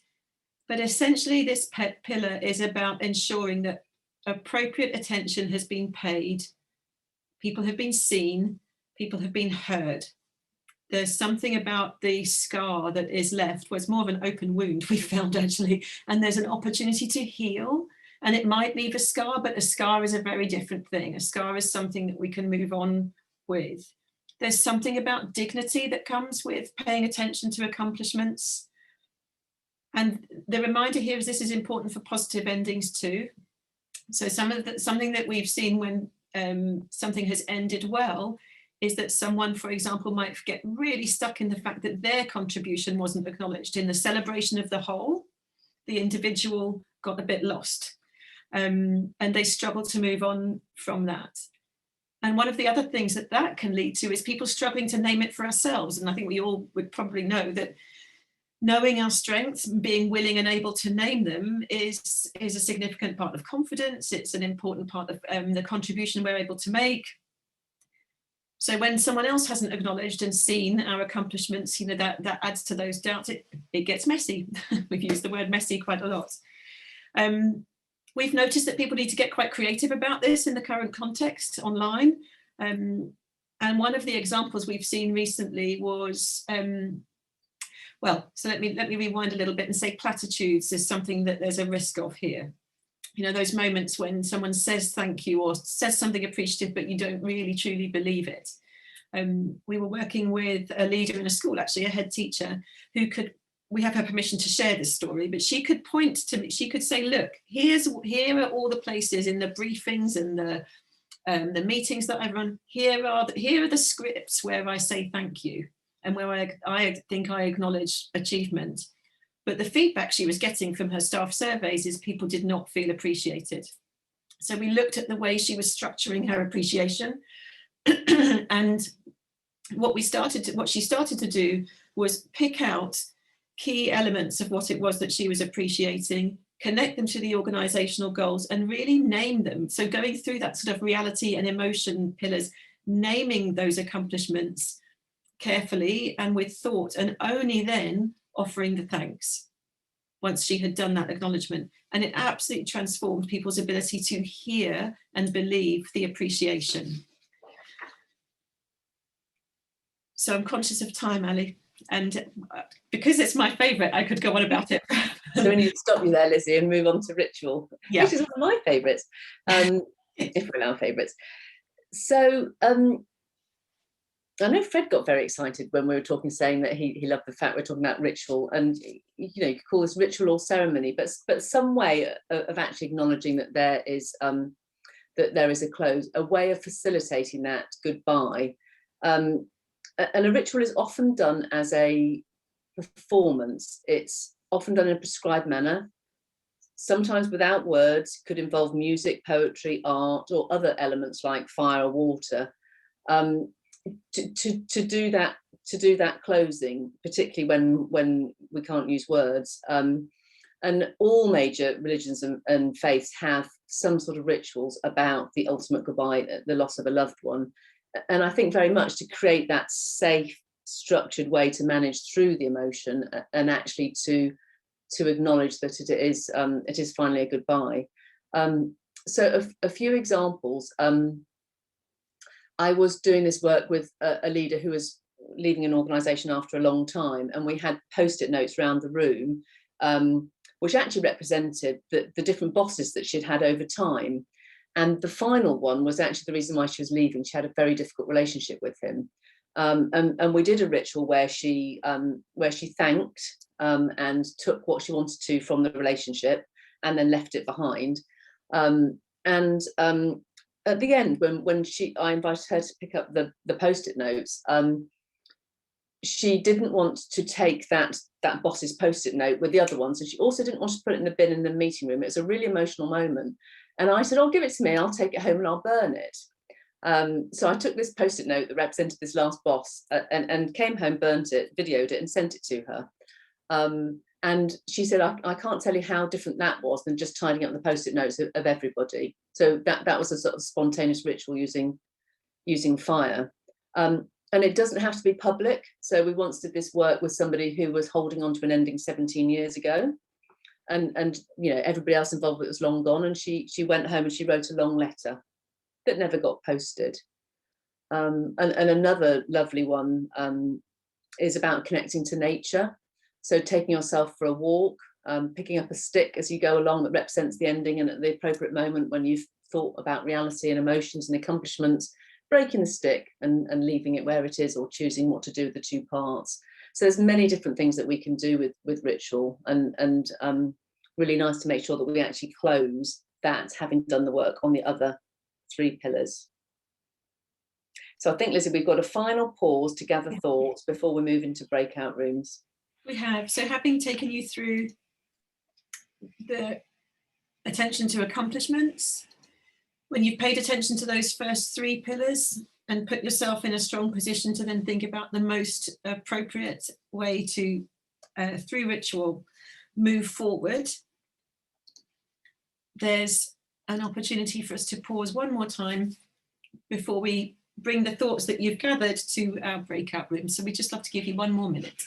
But essentially, this pillar is about ensuring that appropriate attention has been paid, people have been seen, people have been heard. There's something about the scar that is left, where it's more of an open wound, we found actually, and there's an opportunity to heal, and it might leave a scar, but a scar is a very different thing. A scar is something that we can move on with. There's something about dignity that comes with paying attention to accomplishments. And the reminder here is this is important for positive endings too. So something that we've seen when something has ended well is that someone, for example, might get really stuck in the fact that their contribution wasn't acknowledged. In the celebration of the whole, the individual got a bit lost, and they struggle to move on from that. And one of the other things that can lead to is people struggling to name it for ourselves. And I think we all would probably know that knowing our strengths, being willing and able to name them is a significant part of confidence. It's an important part of the contribution we're able to make. So when someone else hasn't acknowledged and seen our accomplishments, that adds to those doubts. It gets messy. We've used the word messy quite a lot. We've noticed that people need to get quite creative about this in the current context online. And one of the examples we've seen recently was, so let me rewind a little bit and say platitudes is something that there's a risk of here. Those moments when someone says thank you or says something appreciative, but you don't really truly believe it. We were working with a leader in a school, actually a head teacher, we have her permission to share this story, but she could point to me, she could say, look, here are all the places in the briefings and the meetings that I run. Here are the scripts where I say thank you and where I think I acknowledge achievement. But the feedback she was getting from her staff surveys is people did not feel appreciated. So we looked at the way she was structuring her appreciation. And what she started to do was pick out key elements of what it was that she was appreciating, connect them to the organizational goals and really name them. So going through that sort of reality and emotion pillars, naming those accomplishments carefully and with thought, and only then offering the thanks once she had done that acknowledgement. And it absolutely transformed people's ability to hear and believe the appreciation. So I'm conscious of time, Ali, and because it's my favorite, I could go on about it. So we need to stop you there, Lizzie, and move on to ritual, which is one of my favorites, if we're our favorites. So I know Fred got very excited when we were talking, saying that he loved the fact we're talking about ritual, and you could call this ritual or ceremony, but some way of actually acknowledging that there is a close, a way of facilitating that goodbye. And a ritual is often done as a performance. It's often done in a prescribed manner, sometimes without words, could involve music, poetry, art, or other elements like fire or water. To do that closing, particularly when we can't use words. And all major religions and faiths have some sort of rituals about the ultimate goodbye, the loss of a loved one. And I think very much to create that safe, structured way to manage through the emotion and actually to acknowledge that it is finally a goodbye. So a few examples. I was doing this work with a leader who was leaving an organisation after a long time, and we had post-it notes around the room, which actually represented the different bosses that she'd had over time. And the final one was actually the reason why she was leaving. She had a very difficult relationship with him. And we did a ritual where she thanked and took what she wanted to from the relationship and then left it behind. At the end, when I invited her to pick up the post-it notes, she didn't want to take that boss's post-it note with the other ones, and she also didn't want to put it in the bin in the meeting room. It was a really emotional moment. And I said, "Oh, give it to me, I'll take it home and I'll burn it." So I took this post-it note that represented this last boss and came home, burnt it, videoed it and sent it to her. And she said, I can't tell you how different that was than just tidying up the post-it notes of everybody. So that was a sort of spontaneous ritual using fire. And it doesn't have to be public. So we once did this work with somebody who was holding on to an ending 17 years ago. And everybody else involved was long gone. And she went home and she wrote a long letter that never got posted. And another lovely one is about connecting to nature. So taking yourself for a walk, picking up a stick as you go along that represents the ending, and at the appropriate moment when you've thought about reality and emotions and accomplishments, breaking the stick and leaving it where it is, or choosing what to do with the two parts. So there's many different things that we can do with ritual, and really nice to make sure that we actually close that, having done the work on the other three pillars. So I think, Lizzie, we've got a final pause to gather thoughts before we move into breakout rooms. We have. So having taken you through the attention to accomplishments, when you've paid attention to those first three pillars and put yourself in a strong position to then think about the most appropriate way to through ritual, move forward, there's an opportunity for us to pause one more time before we bring the thoughts that you've gathered to our breakout room. So we just love to give you one more minute.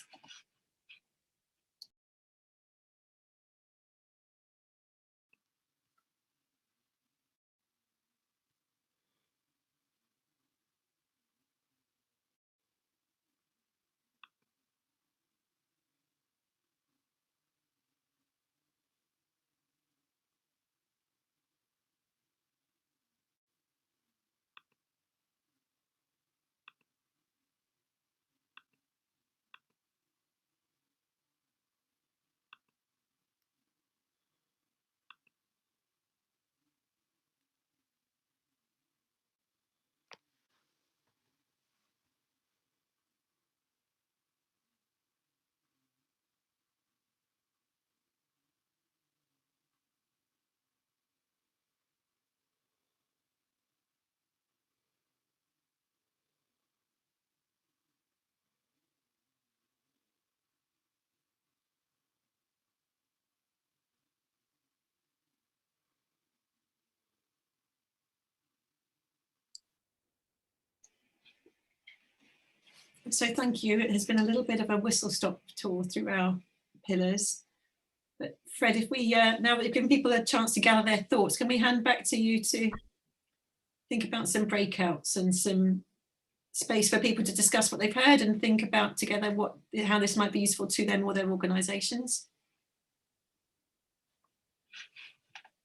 So thank you. It has been a little bit of a whistle-stop tour through our pillars. But Fred, if we now that we've given people a chance to gather their thoughts, can we hand back to you to think about some breakouts and some space for people to discuss what they've heard and think about together how this might be useful to them or their organisations?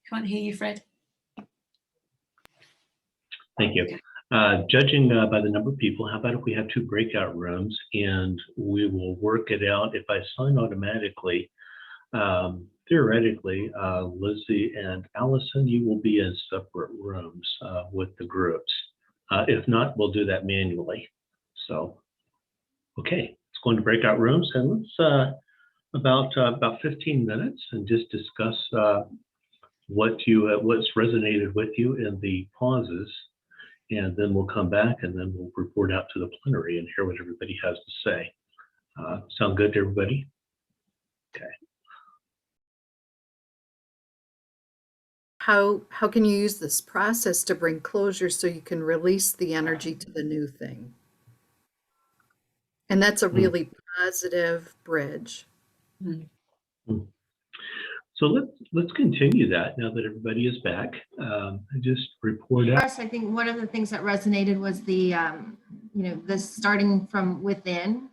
Can't hear you, Fred. Thank you. Judging by the number of people, how about if we have 2 breakout rooms and we will work it out. If I sign automatically, theoretically, Lizzie and Allison, you will be in separate rooms with the groups. If not, we'll do that manually. So, okay, let's go into breakout rooms and let's about 15 minutes and just discuss what's resonated with you in the pauses. And then we'll come back and then we'll report out to the plenary and hear what everybody has to say. Sound good to everybody? Okay. How can you use this process to bring closure so you can release the energy to the new thing? And that's a really positive bridge. So let's continue that now that everybody is back. Just report out. Yes, I think one of the things that resonated was the, the starting from within.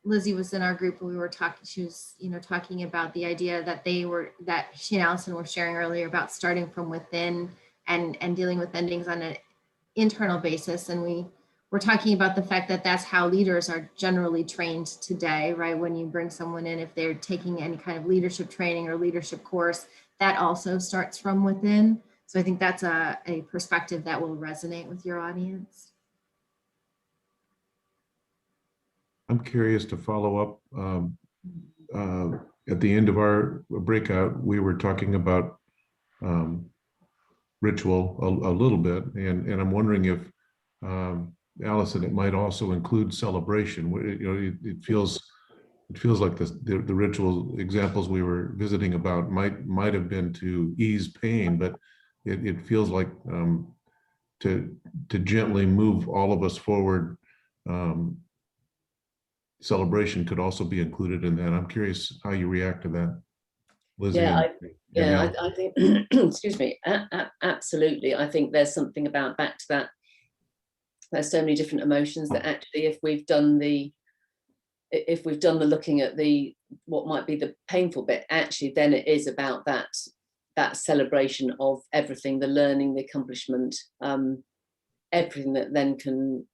Lizzie was in our group and we were talking, she was, talking about the idea that she and Allison were sharing earlier about starting from within and dealing with endings on an internal basis. And we were talking about the fact that that's how leaders are generally trained today, right? When you bring someone in, if they're taking any kind of leadership training or leadership course, that also starts from within. So I think that's a perspective that will resonate with your audience. I'm curious to follow up. At the end of our breakout, we were talking about ritual a little bit, and I'm wondering if Allison, it might also include celebration. It feels like the ritual examples we were visiting about might have been to ease pain, but it feels like to gently move all of us forward. Celebration could also be included in that. I'm curious how you react to that, Lizzie. I think, excuse me, absolutely. I think there's something about back to that. There's so many different emotions that actually, if we've done the looking at what might be the painful bit, actually, then it is about that celebration of everything, the learning, the accomplishment, everything that then can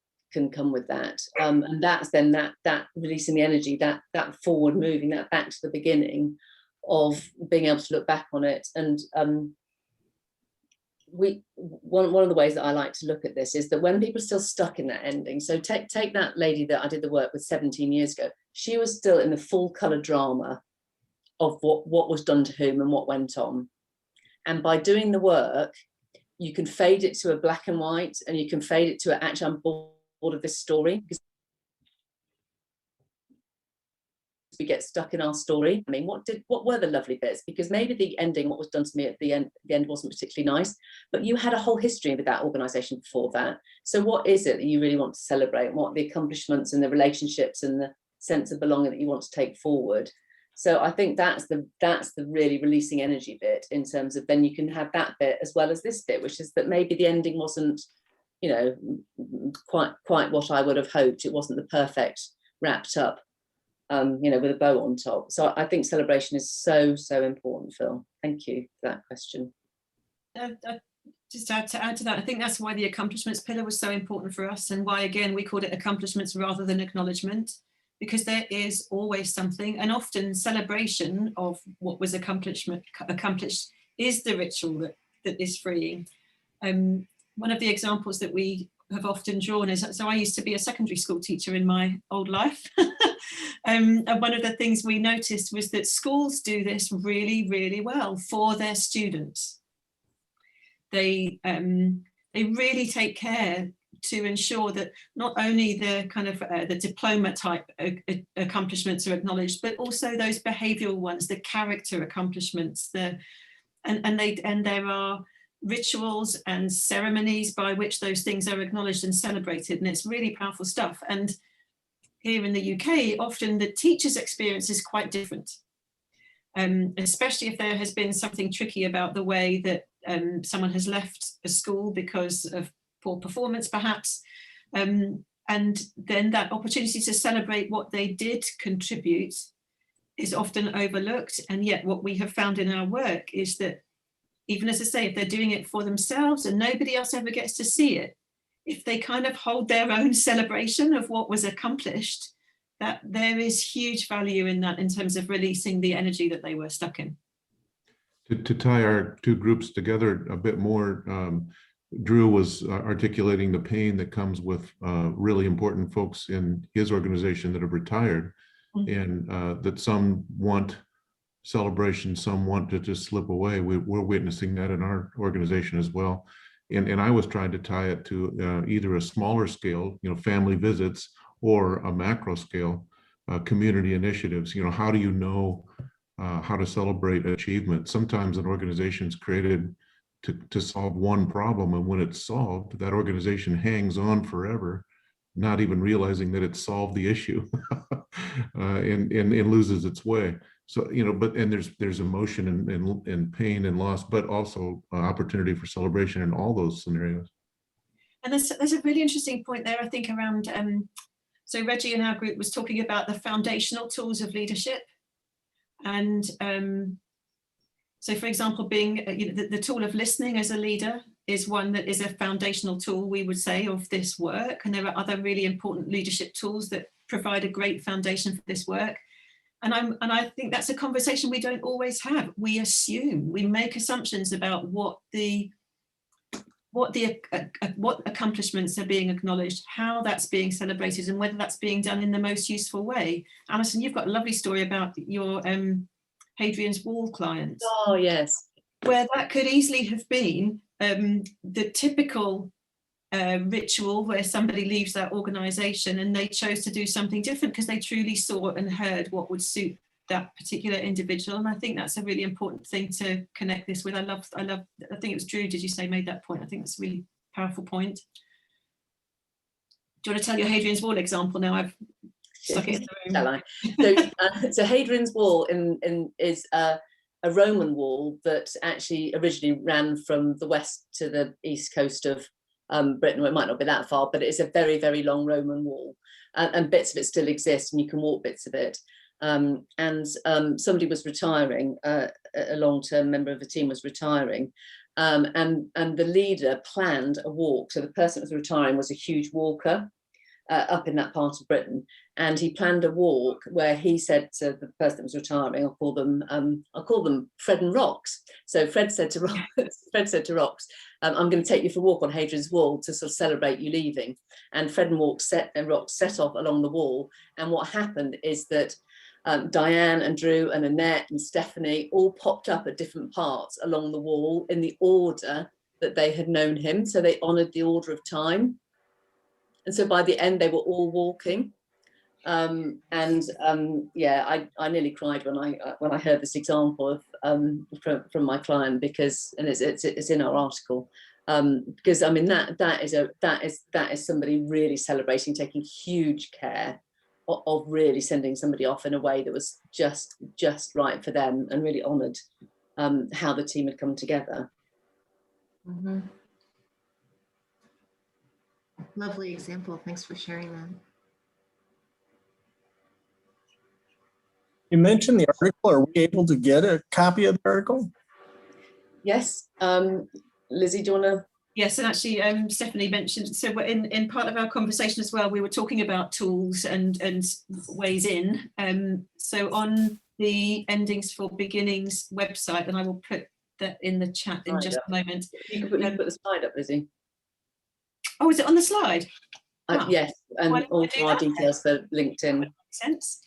come with that, and that's then that releasing the energy, that forward moving, that back to the beginning of being able to look back on it. And one of the ways that I like to look at this is that when people are still stuck in that ending, so take that lady that I did the work with 17 years ago, she was still in the full color drama of what was done to whom and what went on. And by doing the work, you can fade it to a black and white, and you can fade it to actually I'm bored of this story. we get stuck in our story. I mean, what were the lovely bits? Because maybe the ending, what was done to me at the end wasn't particularly nice, but you had a whole history with that organization before that. So what is it that you really want to celebrate? What are the accomplishments and the relationships and the sense of belonging that you want to take forward? So I think that's the really releasing energy bit, in terms of then you can have that bit as well as this bit, which is that maybe the ending wasn't, you know, quite what I would have hoped. It wasn't the perfect wrapped up, you know, with a bow on top. So I think celebration is so important, Phil. Thank you for that question. Just to add to that, I think that's why the accomplishments pillar was so important for us, and why, again, we called it accomplishments rather than acknowledgement, because there is always something, and often celebration of what was accomplished is the ritual that is freeing. One of the examples that we have often drawn is, so I used to be a secondary school teacher in my old life. And one of the things we noticed was that schools do this really, really well for their students. They really take care to ensure that not only the kind of the diploma type accomplishments are acknowledged, but also those behavioural ones, the character accomplishments, and there are rituals and ceremonies by which those things are acknowledged and celebrated, and it's really powerful stuff. And here in the UK, often the teacher's experience is quite different, especially if there has been something tricky about the way that someone has left a school because of poor performance, perhaps, and then that opportunity to celebrate what they did contribute is often overlooked. And yet what we have found in our work is that, even as I say, if they're doing it for themselves and nobody else ever gets to see it, if they kind of hold their own celebration of what was accomplished, that there is huge value in that, in terms of releasing the energy that they were stuck in. To tie our two groups together a bit more, Drew was articulating the pain that comes with really important folks in his organization that have retired, and that some want celebration, some want to just slip away. We're witnessing that in our organization as well. And I was trying to tie it to either a smaller scale, you know, family visits, or a macro scale, community initiatives. You know, how do you know how to celebrate achievement? Sometimes an organization is created to solve one problem, and when it's solved, that organization hangs on forever, not even realizing that it solved the issue, and loses its way. So, you know, and there's emotion and pain and loss, but also opportunity for celebration in all those scenarios. And there's a really interesting point there, I think, around, so Reggie in our group was talking about the foundational tools of leadership. And so, for example, being, you know, the tool of listening as a leader is one that is a foundational tool, we would say, of this work. And there are other really important leadership tools that provide a great foundation for this work. And I think that's a conversation we don't always have. We assume, we make assumptions about what accomplishments are being acknowledged, how that's being celebrated, and whether that's being done in the most useful way. Alison, you've got a lovely story about your Hadrian's Wall client. Oh, yes. Where that could easily have been the typical ritual where somebody leaves that organisation and they chose to do something different because they truly saw and heard what would suit that particular individual. And I think that's a really important thing to connect this with. I think it was Drew, did you say, made that point? I think that's a really powerful point. Do you want to tell your Hadrian's Wall example now? I've stuck it in the room. Shall I? So Hadrian's Wall is a Roman wall that actually originally ran from the west to the east coast of Britain. Well, it might not be that far, but it's a very, very long Roman wall, and bits of it still exist, and you can walk bits of it. Somebody was retiring, a long-term member of the team was retiring, and the leader planned a walk. So the person that was retiring was a huge walker up in that part of Britain, and he planned a walk where he said to the person that was retiring, I'll call them Fred and Rox. So Fred said to Rox, I'm going to take you for a walk on Hadrian's Wall to sort of celebrate you leaving. And Fred and Rox set off along the wall. And what happened is that Diane and Drew and Annette and Stephanie all popped up at different parts along the wall in the order that they had known him. So they honoured the order of time. And so by the end, they were all walking. Yeah, I nearly cried when I heard this example of from my client, because, and it's in our article, because I mean that is somebody really celebrating, taking huge care of really sending somebody off in a way that was just right for them, and really honoured how the team had come together. Mhm. Lovely example. Thanks for sharing that. You mentioned the article. Are we able to get a copy of the article? Yes, Lizzie, do you want to? Yes, and actually, Stephanie mentioned, so in part of our conversation as well, we were talking about tools and ways in. So on the Endings for Beginnings website, and I will put that in the chat in just a moment. You can put the slide up, Lizzie. Oh, is it on the slide? Yes, and Why didn't I all do our that? details for LinkedIn. Makes sense.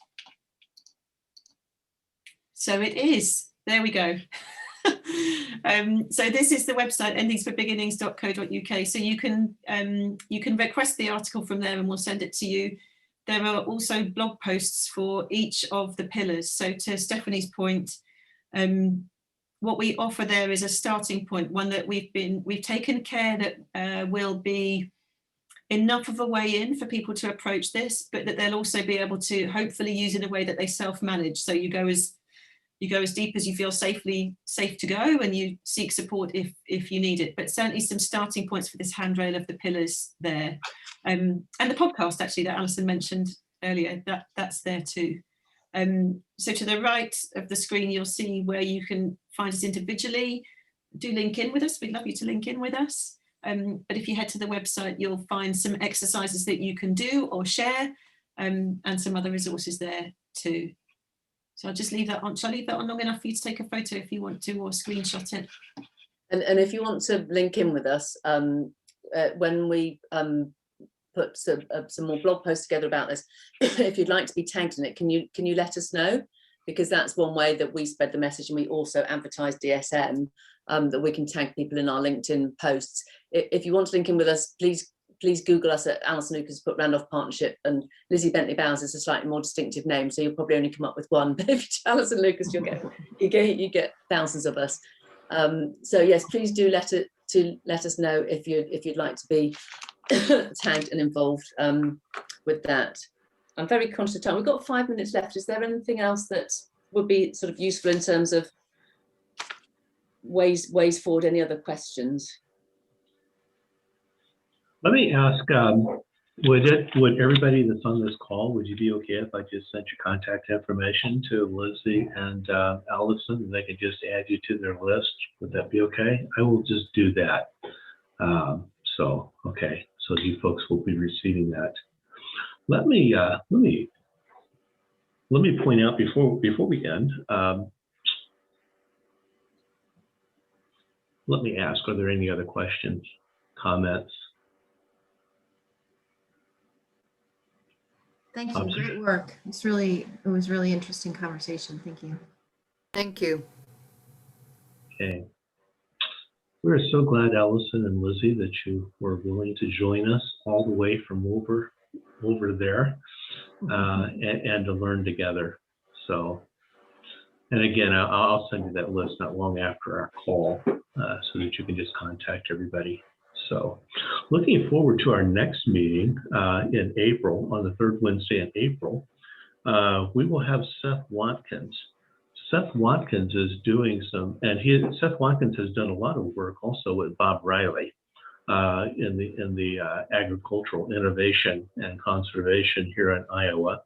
So it is. There we go. So this is the website, endingsforbeginnings.co.uk. So you can request the article from there and we'll send it to you. There are also blog posts for each of the pillars. So to Stephanie's point, what we offer there is a starting point, one that we've taken care that will be enough of a way in for people to approach this, but that they'll also be able to hopefully use in a way that they self-manage. So you go as deep as you feel safe to go, and you seek support if you need it. But certainly some starting points for this handrail of the pillars there. And the podcast actually that Alison mentioned earlier, that's there too. So to the right of the screen, you'll see where you can find us individually. Do link in with us. We'd love you to link in with us. But if you head to the website, you'll find some exercises that you can do or share, and some other resources there too. So I'll just leave that on. Shall I leave that on long enough for you to take a photo if you want to, or screenshot it? And if you want to link in with us, when we put some more blog posts together about this, if you'd like to be tagged in it, can you let us know? Because that's one way that we spread the message, and we also advertise DSM, that we can tag people in our LinkedIn posts. If you want to link in with us, please Google us at Alison Lucas Put Randolph Partnership, and Lizzie Bentley Bowers is a slightly more distinctive name, so you'll probably only come up with one. But if you Alison Lucas, you get thousands of us. So yes, please do let us know if you'd like to be tagged and involved with that. I'm very conscious of time. We've got 5 minutes left. Is there anything else that would be sort of useful in terms of ways forward? Any other questions? Let me ask, would everybody that's on this call, would you be okay if I just sent your contact information to Lizzie and Alison, and they could just add you to their list? Would that be okay? I will just do that. Okay, so you folks will be receiving that. Let me point out before we end. Let me ask: are there any other questions, comments? Thank you. Great work. It was really interesting conversation. Thank you. Thank you. Okay. We're so glad, Alison and Lizzie, that you were willing to join us all the way from over there and to learn together. So, and again, I'll send you that list not long after our call so that you can just contact everybody. So looking forward to our next meeting in April, on the third Wednesday in April, we will have Seth Watkins. Seth Watkins is doing Seth Watkins has done a lot of work also with Bob Riley in the agricultural innovation and conservation here in Iowa.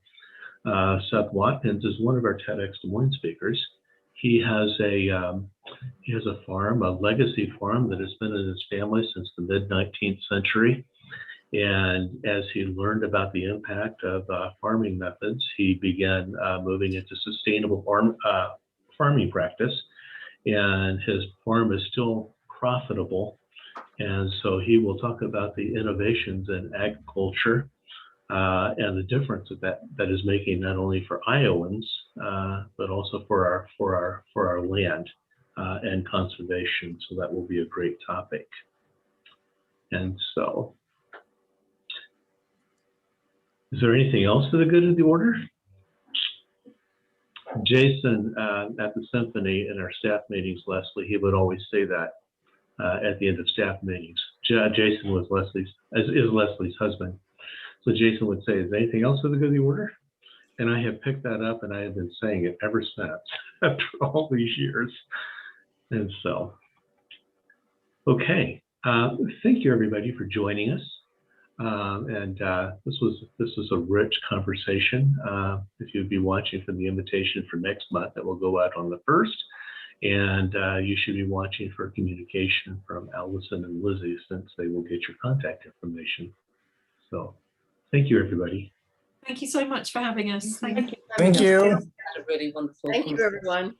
Seth Watkins is one of our TEDx Des Moines speakers. He has a farm, a legacy farm that has been in his family since the mid-19th century. And as he learned about the impact of farming methods, he began moving into sustainable farming practice. And his farm is still profitable. And so he will talk about the innovations in agriculture and the difference that is making not only for Iowans, but also for our land and conservation. So that will be a great topic. And so, Is there anything else for the good of the order? Jason, at the symphony in our staff meetings, Leslie, he would always say that at the end of staff meetings. Jason was is Leslie's husband. So Jason would say, is there anything else for the good of the order? And I have picked that up and I have been saying it ever since after all these years. And so, okay. Thank you everybody for joining us. This was a rich conversation. If you'd be watching for the invitation for next month, that will go out on the 1st. And you should be watching for communication from Allison and Lizzie, since they will get your contact information. So thank you, everybody. Thank you so much for having us. Thank you. Thank you. Had a really wonderful Thank you, conversation. everyone.